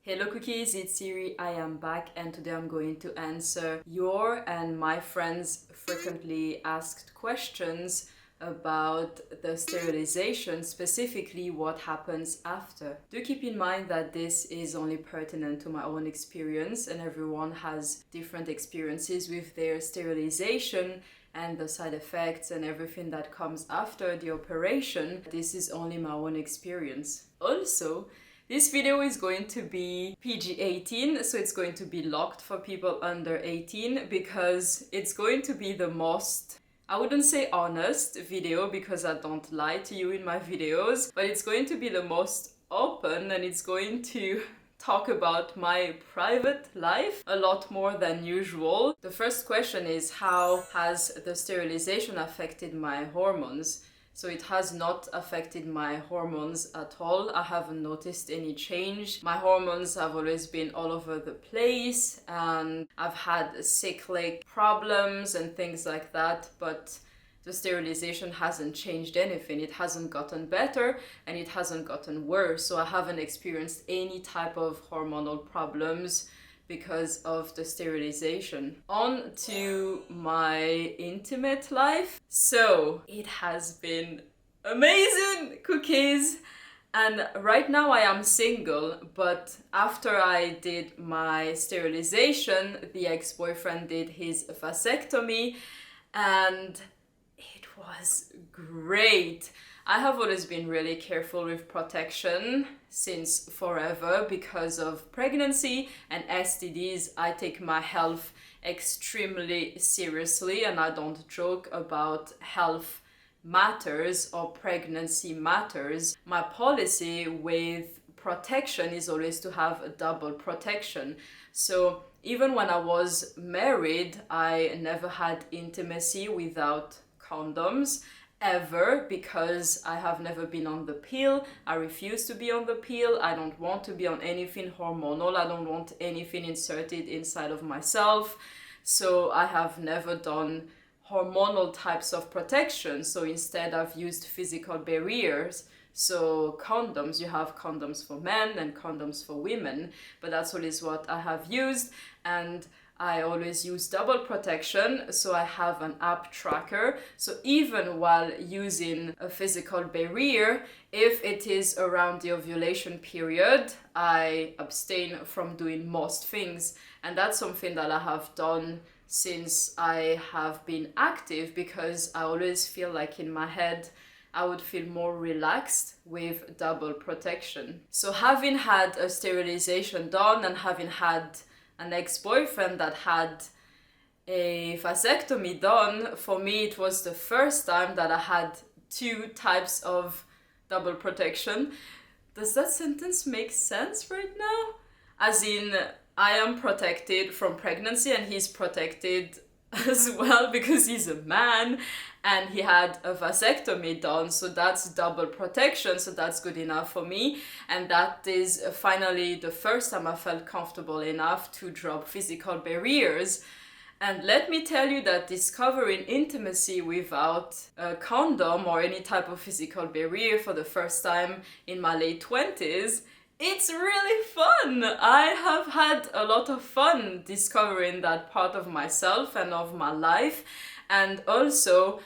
Hello cookies, it's Siri. I am back and today I'm going to answer your and my friends' frequently asked questions about the sterilization, specifically what happens after. Do keep in mind that this is only pertinent to my own experience and everyone has different experiences with their sterilization and the side effects and everything that comes after the operation. This is only my own experience. Also, this video is going to be PG-18, so it's going to be locked for people under 18 because it's going to be the most, I wouldn't say honest video because I don't lie to you in my videos, but it's going to be the most open and it's going to talk about my private life a lot more than usual. The first question is, how has the sterilization affected my hormones? So it has not affected my hormones at all. I haven't noticed any change. My hormones have always been all over the place and I've had cyclic problems and things like that, but the sterilization hasn't changed anything. It hasn't gotten better and it hasn't gotten worse. So I haven't experienced any type of hormonal problems because of the sterilization. On to my intimate life. So it has been amazing, cookies. And right now I am single, but after I did my sterilization, the ex-boyfriend did his vasectomy and it was great. I have always been really careful with protection since forever because of pregnancy and STDs. I take my health extremely seriously and I don't joke about health matters or pregnancy matters. My policy with protection is always to have a double protection. So even when I was married, I never had intimacy without condoms ever because I have never been on the pill. I refuse to be on the pill. I don't want to be on anything hormonal. I don't want anything inserted inside of myself. So I have never done hormonal types of protection. So instead I've used physical barriers. So condoms, you have condoms for men and condoms for women, but that's always what I have used. And I always use double protection, so I have an app tracker. So even while using a physical barrier, if it is around the ovulation period, I abstain from doing most things. And that's something that I have done since I have been active because I always feel like in my head, I would feel more relaxed with double protection. So having had a sterilization done and having had an ex-boyfriend that had a vasectomy done, for me it was the first time that I had two types of double protection. Does that sentence make sense right now? As in, I am protected from pregnancy and he's protected as well because he's a man and he had a vasectomy done, so that's double protection, so that's good enough for me. And that is finally the first time I felt comfortable enough to drop physical barriers. And let me tell you that discovering intimacy without a condom or any type of physical barrier for the first time in my late 20s, it's really fun. I have had a lot of fun discovering that part of myself and of my life. And also,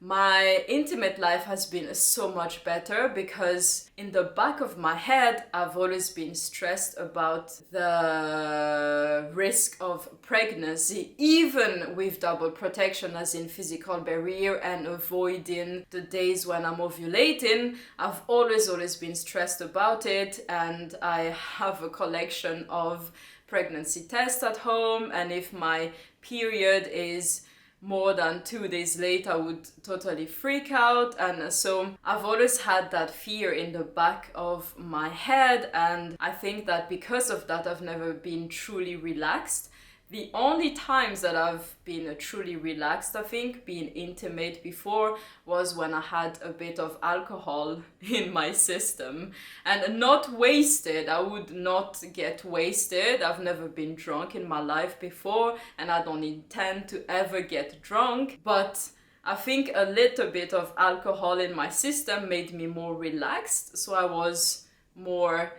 my intimate life has been so much better because in the back of my head, I've always been stressed about the risk of pregnancy, even with double protection, as in physical barrier and avoiding the days when I'm ovulating. I've always been stressed about it, and I have a collection of pregnancy tests at home, and if my period is more than 2 days late, I would totally freak out. And so I've always had that fear in the back of my head, and I think that because of that I've never been truly relaxed. The only times that I've been truly relaxed, I think, being intimate before, was when I had a bit of alcohol in my system. And not wasted. I would not get wasted. I've never been drunk in my life before, and I don't intend to ever get drunk. But I think a little bit of alcohol in my system made me more relaxed, so I was more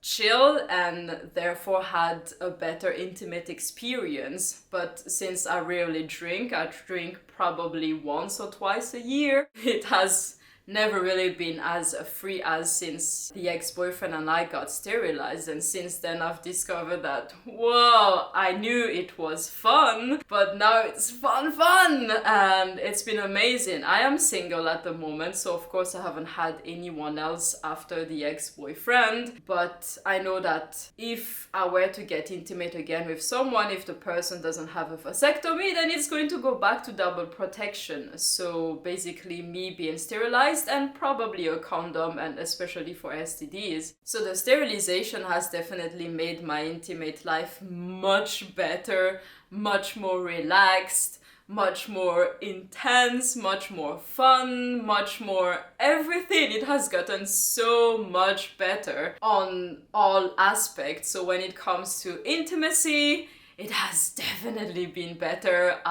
chill and therefore had a better intimate experience. But since I rarely drink, I drink probably once or twice a year, it has never really been as free as since the ex-boyfriend and I got sterilized. And since then I've discovered that, whoa, I knew it was fun, but now it's fun and it's been amazing. I am single at the moment, so of course I haven't had anyone else after the ex-boyfriend, but I know that if I were to get intimate again with someone, if the person doesn't have a vasectomy, then it's going to go back to double protection. So basically me being sterilized and probably a condom, and especially for STDs. So the sterilization has definitely made my intimate life much better, much more relaxed, much more intense, much more fun, much more everything. It has gotten so much better on all aspects. So when it comes to intimacy, it has definitely been better.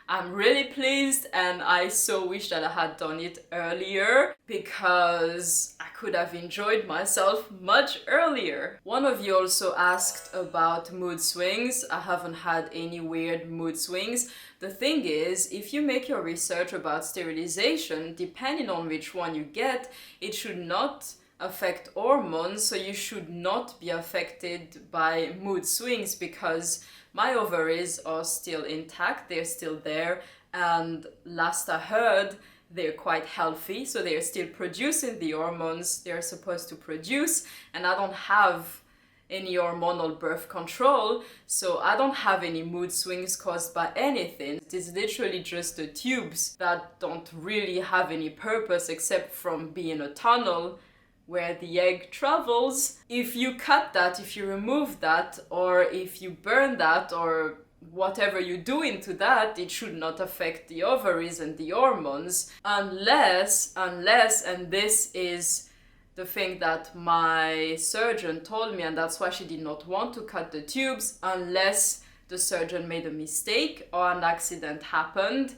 I'm really pleased, and I so wish that I had done it earlier because I could have enjoyed myself much earlier. One of you also asked about mood swings. I haven't had any weird mood swings. The thing is, if you make your research about sterilization, depending on which one you get, it should not affect hormones, so you should not be affected by mood swings because my ovaries are still intact, they're still there, and last I heard, they're quite healthy, so they're still producing the hormones they're supposed to produce, and I don't have any hormonal birth control, so I don't have any mood swings caused by anything. It's literally just the tubes that don't really have any purpose except from being a tunnel where the egg travels. If you cut that, if you remove that, or if you burn that, or whatever you do into that, it should not affect the ovaries and the hormones, unless, and this is the thing that my surgeon told me, and that's why she did not want to cut the tubes, unless the surgeon made a mistake or an accident happened.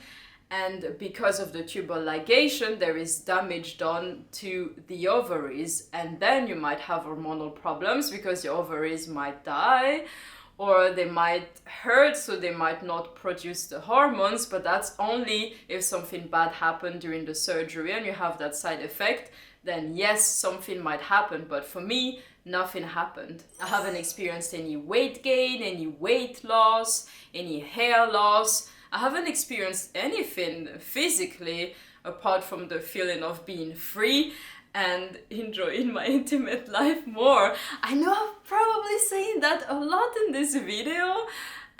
And because of the tubal ligation, there is damage done to the ovaries, and then you might have hormonal problems because your ovaries might die, or they might hurt, so they might not produce the hormones, but that's only if something bad happened during the surgery and you have that side effect, then yes, something might happen, but for me, nothing happened. I haven't experienced any weight gain, any weight loss, any hair loss. I haven't experienced anything physically apart from the feeling of being free and enjoying my intimate life more. I know I'm probably saying that a lot in this video,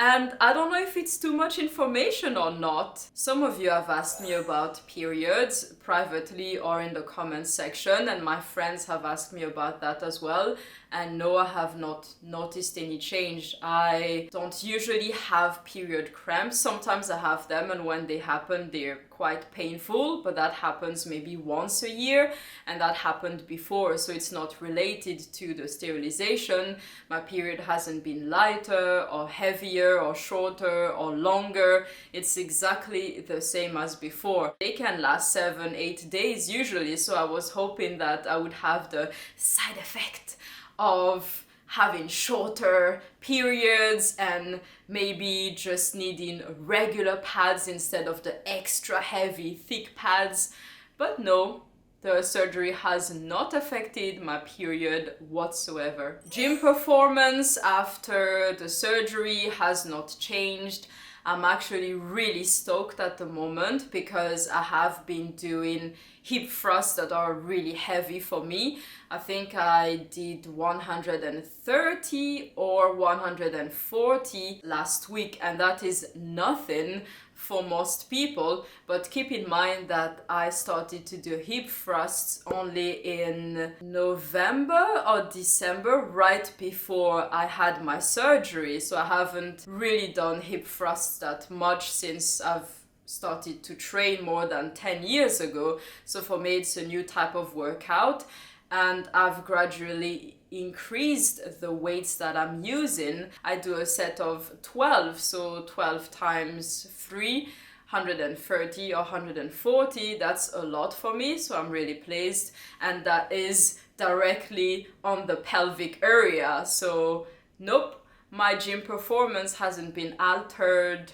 and I don't know if it's too much information or not. Some of you have asked me about periods privately or in the comments section, and my friends have asked me about that as well. And no, I have not noticed any change. I don't usually have period cramps. Sometimes I have them, and when they happen, they're quite painful, but that happens maybe once a year, and that happened before, so it's not related to the sterilization. My period hasn't been lighter or heavier or shorter or longer. It's exactly the same as before. They can last 7-8 days usually, so I was hoping that I would have the side effect of having shorter periods and maybe just needing regular pads instead of the extra heavy thick pads, but no, the surgery has not affected my period whatsoever. Gym performance after the surgery has not changed. I'm actually really stoked at the moment because I have been doing hip thrusts that are really heavy for me. I think I did 130 or 140 last week, and that is nothing for most people, but keep in mind that I started to do hip thrusts only in November or December, right before I had my surgery, so I haven't really done hip thrusts that much since I've started to train more than 10 years ago. So for me it's a new type of workout, and I've gradually increased the weights that I'm using. I do a set of 12, so 12 times 3, 130 or 140. That's a lot for me, so I'm really pleased, and that is directly on the pelvic area. So nope, my gym performance hasn't been altered.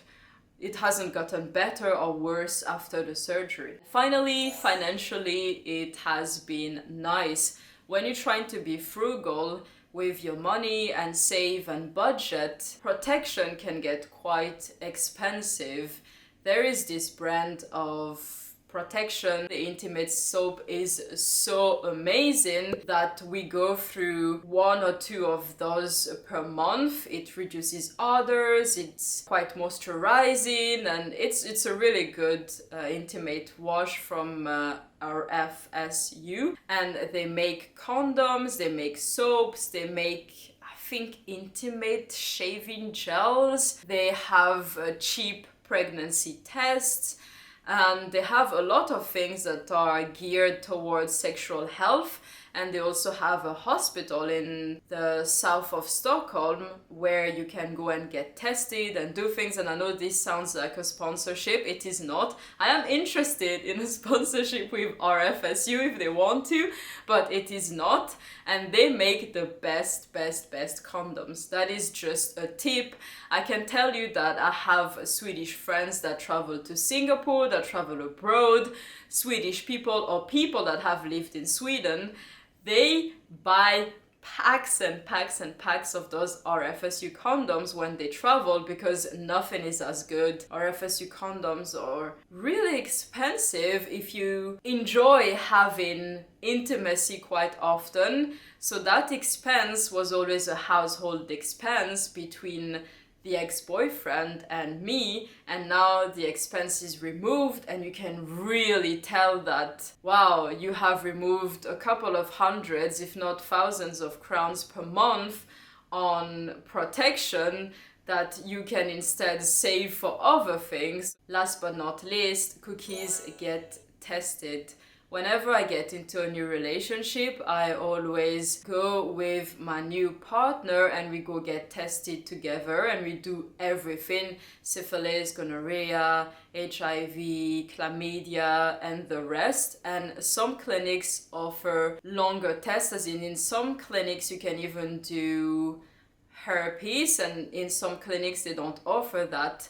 It hasn't gotten better or worse after the surgery. Finally, financially, it has been nice. When you're trying to be frugal with your money and save and budget, protection can get quite expensive. There is this brand of protection. The intimate soap is so amazing that we go through 1 or 2 of those per month. It reduces odors, it's quite moisturizing, and it's a really good intimate wash from our FSU. And they make condoms, they make soaps, they make, I think, intimate shaving gels. They have cheap pregnancy tests. And they have a lot of things that are geared towards sexual health, and they also have a hospital in the south of Stockholm where you can go and get tested and do things. And I know this sounds like a sponsorship. It is not. I am interested in a sponsorship with RFSU if they want to, but it is not. And they make the best condoms. That is just a tip. I can tell you that I have Swedish friends that travel to Singapore, that travel abroad, Swedish people or people that have lived in Sweden. They buy packs and packs and packs of those RFSU condoms when they travel because nothing is as good. RFSU condoms are really expensive if you enjoy having intimacy quite often. So that expense was always a household expense between the ex-boyfriend and me, and now the expense is removed, and you can really tell that, wow, you have removed a couple of hundreds, if not thousands of crowns per month on protection that you can instead save for other things. Last but not least, cookies get tested. Whenever I get into a new relationship, I always go with my new partner and we go get tested together and we do everything: syphilis, gonorrhea, HIV, chlamydia, and the rest. And some clinics offer longer tests, as in some clinics you can even do herpes, and in some clinics they don't offer that.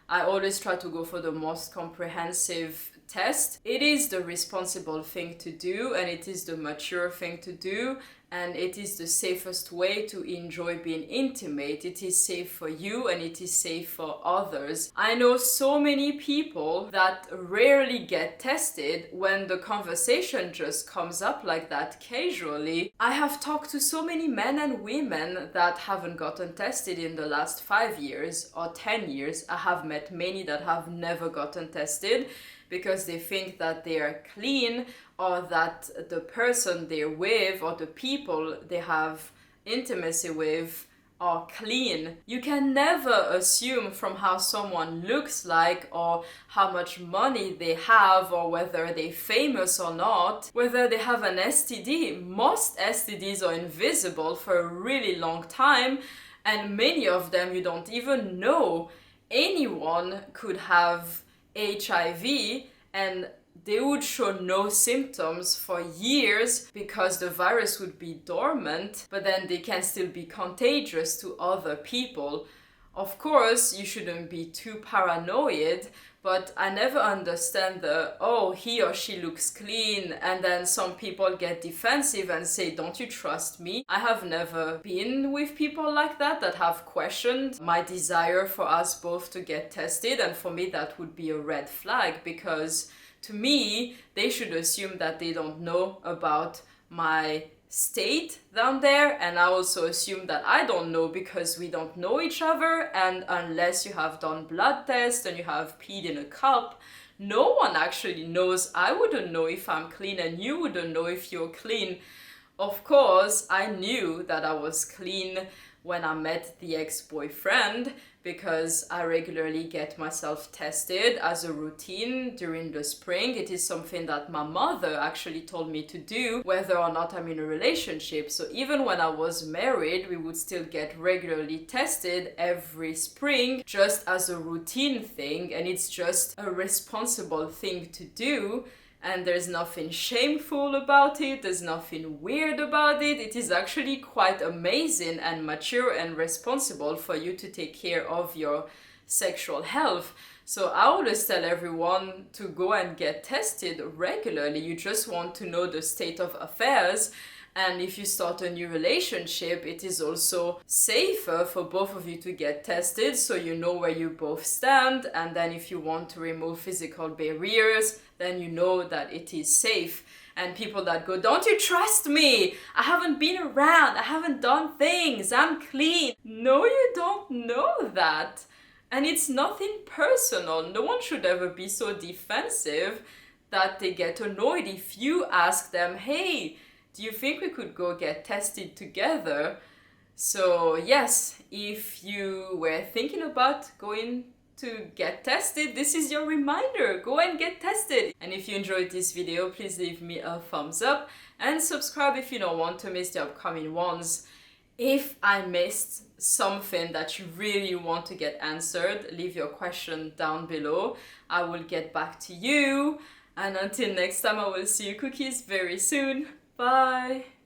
I always try to go for the most comprehensive test. It is the responsible thing to do, and it is the mature thing to do, and it is the safest way to enjoy being intimate. It is safe for you and it is safe for others. I know so many people that rarely get tested when the conversation just comes up like that casually. I have talked to so many men and women that haven't gotten tested in the last 5 years or 10 years. I have met many that have never gotten tested because they think that they are clean, or that the person they're with or the people they have intimacy with are clean. You can never assume from how someone looks like, or how much money they have, or whether they're famous or not, whether they have an STD. Most STDs are invisible for a really long time, and many of them you don't even know. Anyone could have HIV and they would show no symptoms for years because the virus would be dormant, but then they can still be contagious to other people. Of course, you shouldn't be too paranoid, but I never understand oh, he or she looks clean, and then some people get defensive and say, don't you trust me? I have never been with people like that have questioned my desire for us both to get tested, and for me that would be a red flag, because to me, they should assume that they don't know about my state down there, and I also assume that I don't know because we don't know each other, and unless you have done blood tests and you have peed in a cup, no one actually knows. I wouldn't know if I'm clean and you wouldn't know if you're clean. Of course, I knew that I was clean when I met the ex-boyfriend, because I regularly get myself tested as a routine during the spring. It is something that my mother actually told me to do, whether or not I'm in a relationship. So even when I was married, we would still get regularly tested every spring, just as a routine thing, and it's just a responsible thing to do. And there's nothing shameful about it, there's nothing weird about it. It is actually quite amazing and mature and responsible for you to take care of your sexual health. So I always tell everyone to go and get tested regularly. You just want to know the state of affairs. And if you start a new relationship, it is also safer for both of you to get tested so you know where you both stand. And then if you want to remove physical barriers, then you know that it is safe. And people that go, don't you trust me? I haven't been around, I haven't done things, I'm clean. No, you don't know that. And it's nothing personal. No one should ever be so defensive that they get annoyed if you ask them, hey, do you think we could go get tested together? So yes, if you were thinking about going to get tested, this is your reminder. Go and get tested. And if you enjoyed this video, please leave me a thumbs up and subscribe if you don't want to miss the upcoming ones. If I missed something that you really want to get answered, leave your question down below. I will get back to you. And until next time, I will see you cookies very soon. Bye!